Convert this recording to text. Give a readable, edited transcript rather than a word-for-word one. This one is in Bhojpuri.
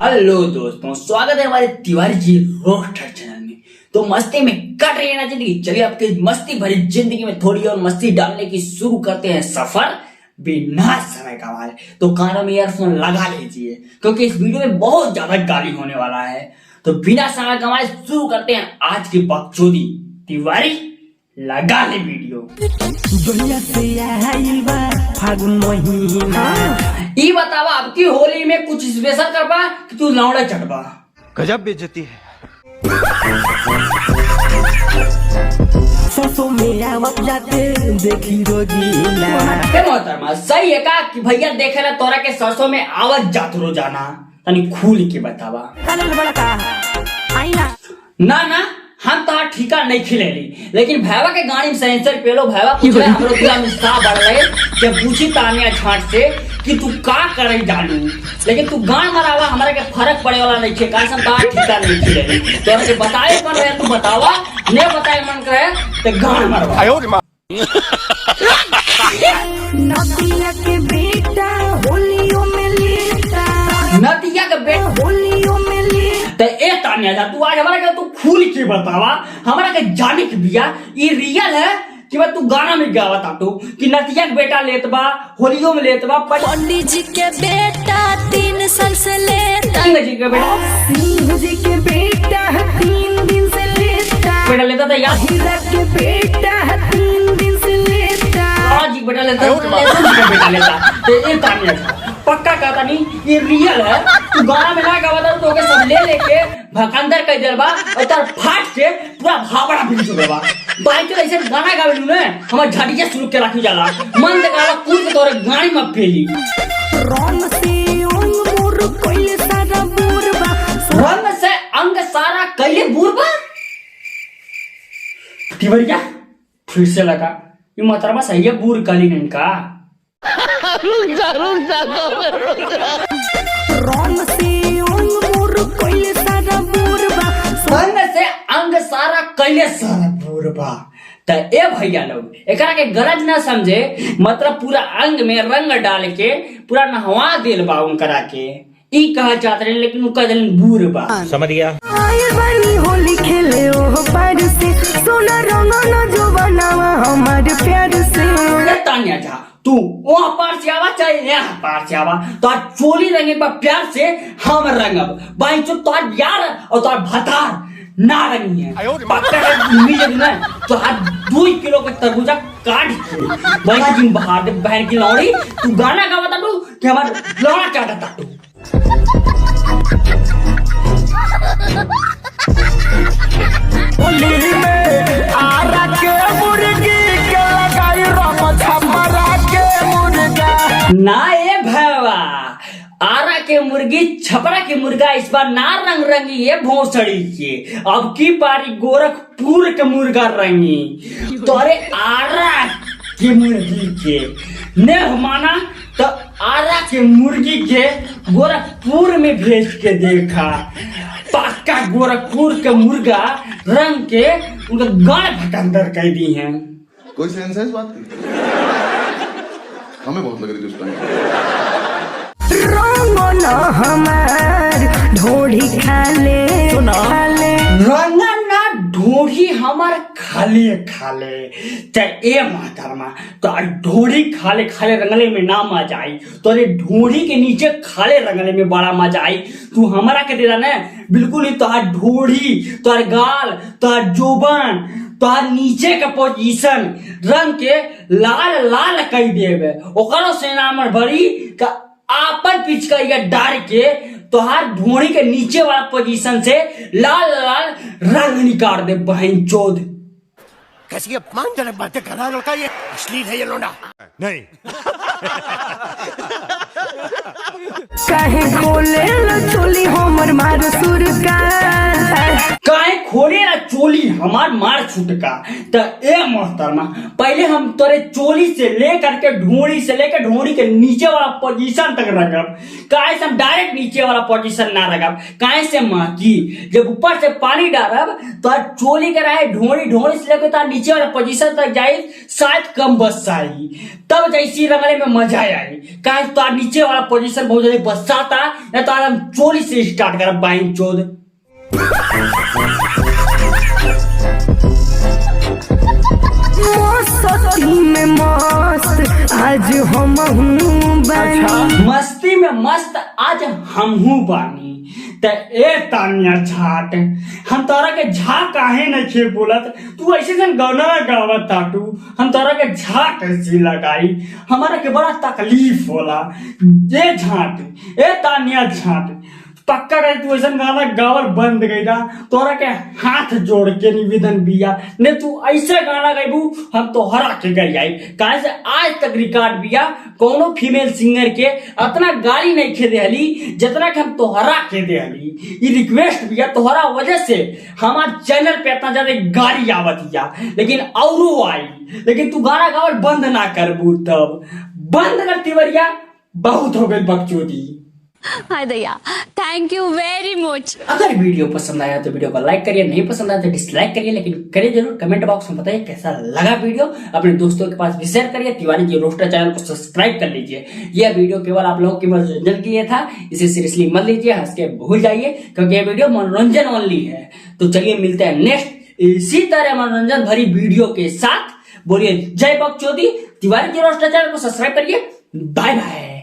हेलो दोस्तों, स्वागत है हमारे तिवारी जी रोस्टर चैनल में। तो मस्ती में कट रही है ना जिंदगी। चलिए आपकी मस्ती भरी जिंदगी में थोड़ी और मस्ती डालने की शुरू करते हैं सफर बिना समय गंवाए। तो कानों में ईयरफोन लगा लीजिए क्योंकि इस वीडियो में बहुत ज्यादा गाली होने वाला है। तो बिना समय गंवाए शुरू करते हैं आज की बकचोदी। तिवारी लगा ले वीडियो। फागुन महीना ई बतावा आपकी होली में कुछ स्पेशल करबा कि तू लौड़ा चढ़बा? गजब बेइज्जती है। सरसों में आवत जाते देखी रोजीना। मोहतरमा सही है का कि भैया देखे ना तोरा के सरसों में आवत जात रोजाना? तनी खुल के बतावा। ना हम तो ठीका नहीं खिलेली, लेकिन भैया के गाड़ी में सेंसर पेलो भैया पूछे हमरो पूरा मिस्ता बढ़ रहे जब पूछी तानिया झाट से कि तू का करे डालू, लेकिन तू गान मरावा हमारे के फर्क पड़े वाला नहीं है। काहे हम ठीका नहीं खिलेली तो के बताए मन रहे तू बतावा, ने बताए मन करे तो गान मरवा। आयो रे मां। नदिया के बेटा होलियों में लेता, नदिया के बेटा होलियों में लेता। तो ए तानिया जा तू आज हमारा के तू खुल के बतावा। हमारा के जाने के बिया ये रियल है कि मैं तू गाना में गावा ताटू कि नदिया के बेटा लेत बा होलियों में लेत बा। पंडित जी के बेटा 3 साल से लेता, सिंह जी के बेटा सिंह जी के बेटा 3 दिन से लेता, लेता था यार। हीरा के बेटा 3 दिन से लेता, आज जी बेटा लेता बेटा लेता। तो ये तानिया था पक्का कहता नहीं ये रियल है। तू गाना में ना गावा तो के सब ले लेके भकंदर कह देल बा और तार फाट के पूरा भावड़ा भी चुके बा। बाइक तो ऐसे गाना गावे लू ने हमर झटिया शुरू के रखी जाला मन ते गावा कूद के तोरे गाड़ी में फेली। रंग से अंग मोर कोइले सारा बुरबा, रंग से अंग सारा कैले बुरबा। तिवरिया फिर से लगा ये मतरबा सही है बूर काली इनका। रंग से अंग मोर कोइले सारा बुरबा, रंग से अंग सारा कैले सारा बुरबा। तो ए भैया लोग एकरा के गरज ना समझे, मतलब पूरा अंग में रंग डाल के पूरा नहवा देल बा उनकरा के ई कहा चाहते रहे, लेकिन उनका दिल बुरबा। समझ गया। आए बानी होली खेले ओह पार से, सोना रंग न जो बनावा हमारे प्यार से। तानिया जा तू वहाँ पार से आवा चाहे यहाँ पार से आवा तो चोली रंगे पर प्यार से हम रंगब बाई जो तो यार और तो भतार ना रंगी है तो हाथ 2 किलो का तरबूजा काट के वही जिम बाहर बहन की लौड़ी तू गाना गावा ताटू कि हमार लौड़ा काटा ताटू। होली में आरा के मुर्गी के लगाई रम छमरा के मुर्गा। ना ये भैया आरा के मुर्गी छपरा के मुर्गा इस बार ना रंग रंगी है भोसड़ी के। अब की पारी गोरखपुर के मुर्गा रंगी तोरे आरा के मुर्गी के ने माना तो आरा के मुर्गी के गोरखपुर में भेज के देखा। पक्का गोरखपुर के मुर्गा रंग के उनका गाड़ भटंदर कह दी है। कोई सेंस है इस बात की? हमें बहुत लग रही थी उस टाइम। रंग न हमार ढोढ़ी खाले खाले, रंग ना ढोढ़ी हमार खाले खाले। ते ए मातरमा तो ढोढ़ी खाले खाले रंगले में ना मजा आई, तोरे ढोढ़ी के नीचे खाले रंगले में बड़ा मजा आई। तू हमारा के देला ना बिल्कुल ही तोहार ढोढ़ी तोहार गाल तोहार जोबन तोहार नीचे का पोजीशन रंग के लाल लाल कई देवे। ओकरो से नाम बड़ी का आपन पिचकारिया डाल के तोहार ढोड़ी के नीचे वाला पोजीशन से लाल लाल रंग निकाल दे बहन चोद। कैसी अपमानजनक बातें कर रहा है लड़का, ये अश्लील है ये लोंडा। नहीं। काहे खोले ल चोली हमर मार सुर का, काहे खोले ना चोली चोली हमार मार छुटका। तो ए मोहतरमा पहले हम तोरे चोली से लेकर के ढोड़ी से लेकर ढोड़ी के नीचे वाला पोजीशन तक रखब। काहे से हम डायरेक्ट नीचे वाला पोजीशन ना रखब, काहे से महकी जब ऊपर से पानी डालब तो चोली के रहे ढोड़ी से लेकर तो नीचे वाला पोजीशन तक जाई, शायद कम बस आई, तब जैसी रंगले में मजा आई। काहे तो नीचे वाला पोजीशन बहुत ज्यादा बसाता, या तो हम चोली से स्टार्ट करब बाइन चोद। में मस्त आज हम मस्ती में मस्त आज हमहू बानी। ते ए तानिया झाट हम तोरा के झा काहे नहीं खे बोलत, तू ऐसे जन गाना गावत ताटू, हम तोरा के झाट ऐसी लगाई, हमारा के बड़ा तकलीफ होला। ए झाट ए तानिया झाट पक्का करे तू ऐसा गाना गावल बंद गई ना, तोरा के हाथ जोड़ के निवेदन बिया ने तू ऐसे गाना गाइबू हम तो हरा के गई आई। काहे से आज तक रिकॉर्ड बिया कोनो फीमेल सिंगर के अतना गाली नहीं खे देहली जितना कि हम तोहरा के देहली। ये रिक्वेस्ट बिया तोहरा वजह से हमार चैनल पे इतना ज्यादा गाली आवत या, लेकिन औरो आई, लेकिन तू गाना गावल बंद ना करबू तब बंद कर तिवरिया, बहुत हो गई बकचोदी। हाय दया, थैंक यू वेरी मच। अगर वीडियो पसंद आया तो वीडियो को लाइक करिए, नहीं पसंद आया तो डिसलाइक करिए, लेकिन करिए जरूर। कमेंट बॉक्स में बताइए कैसा लगा वीडियो, अपने दोस्तों के पास भी शेयर करिए। तिवारी जी रोस्टर चैनल को सब्सक्राइब कर लीजिए। यह वीडियो केवल आप लोगों की मनोरंजन के लिए था, इसे सीरियसली मत लीजिए, हंस के भूल जाइए, क्योंकि यह वीडियो मनोरंजन ओनली है। तो चलिए मिलते हैं नेक्स्ट इसी तरह मनोरंजन भरी वीडियो के साथ। बोलिए जय बकचोदी। तिवारी जी रोस्टर चैनल को सब्सक्राइब करिए। Bye by.